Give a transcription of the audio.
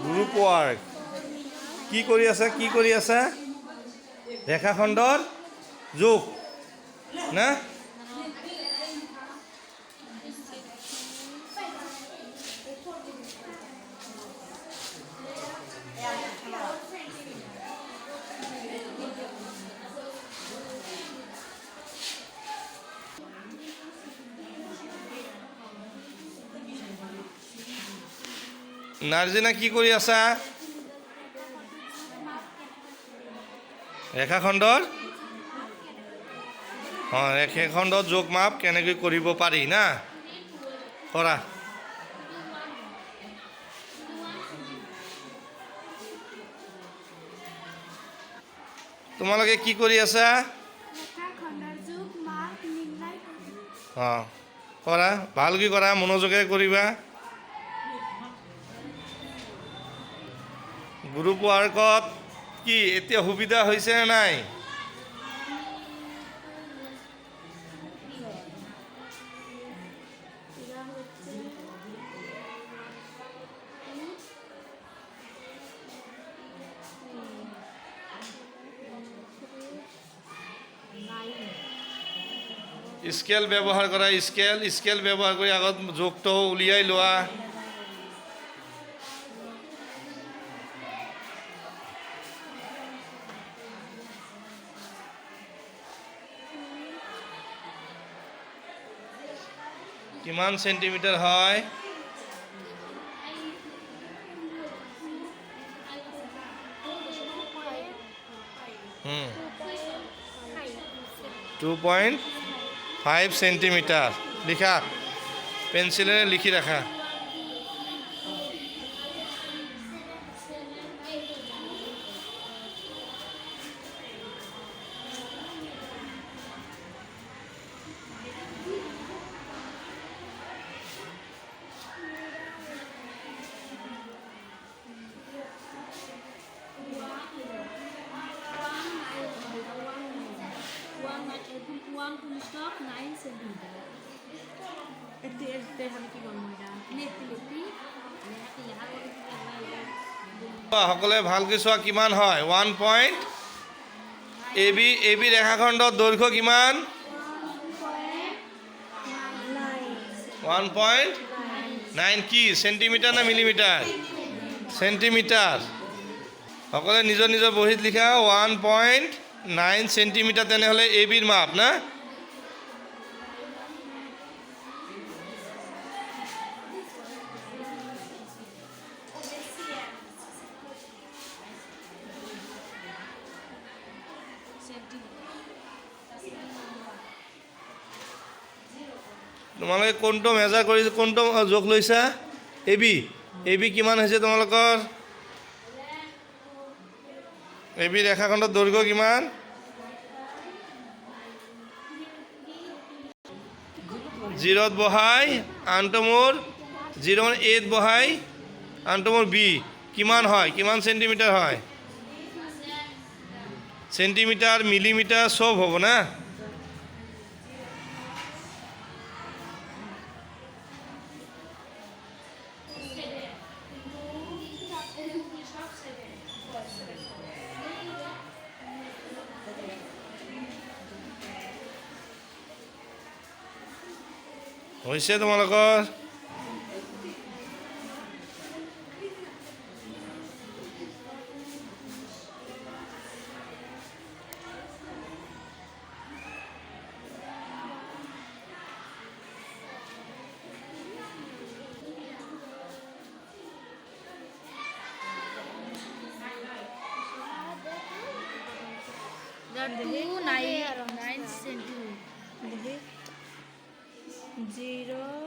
Group work কি কৰি আছে ৰেখাখণ্ডৰ যোগ না নাৰ্জিনা কি কৰি আছা ৰেখাখণ্ডৰ ৰেখাখণ্ডৰ যোগ মাপ কেনেকৈ কৰিব পাৰি না কৰা তোমালোকে কি কৰি আছা কৰা ভালকৈ কৰা মনোযোগেৰে কৰিবা গ্ৰুপ ৱৰ্কত কি এতিয়া সুবিধা হৈছে নে নাই স্কেল ব্যৱহাৰ কৰা স্কেল ব্যৱহাৰ কৰি আগত যোগটো উলিয়াই লোৱা কিমান সেন্টিমিটাৰ হয় 2.5 সেন্টিমিটাৰ লিখা পেন্সিলেৰে লিখি ৰাখা সকলে ভালকৈ চোৱা কিমান হয় 1 এবি ৰেখাখণ্ডৰ দৈৰ্ঘ্য কিমান 1.9 কি সেন্টিমিটাৰ না মিলিমিটাৰ সেন্টিমিটাৰ সকলে নিজৰ বহীত লিখা 1.9 সেন্টিমিটাৰ তেনেহলে এবিৰ মাপ না তোমালোকে কোনটো মেজাৰ কৰি কোনটো যোগ লৈছা এবি কিমান হৈছে তোমালোকৰ এবি ৰেখাখণ্ডৰ দৈৰ্ঘ্য কিমান 0 বহাই আনটো মোৰ 0.8 বহাই আনটো মোৰ বি কিমান হয় কিমান সেন্টিমিটাৰ হয় সেন্টিমিটাৰ মিলিমিটাৰ সব হ'ব না হৈছে তোমালোকৰ That 2.9 centimeters. 0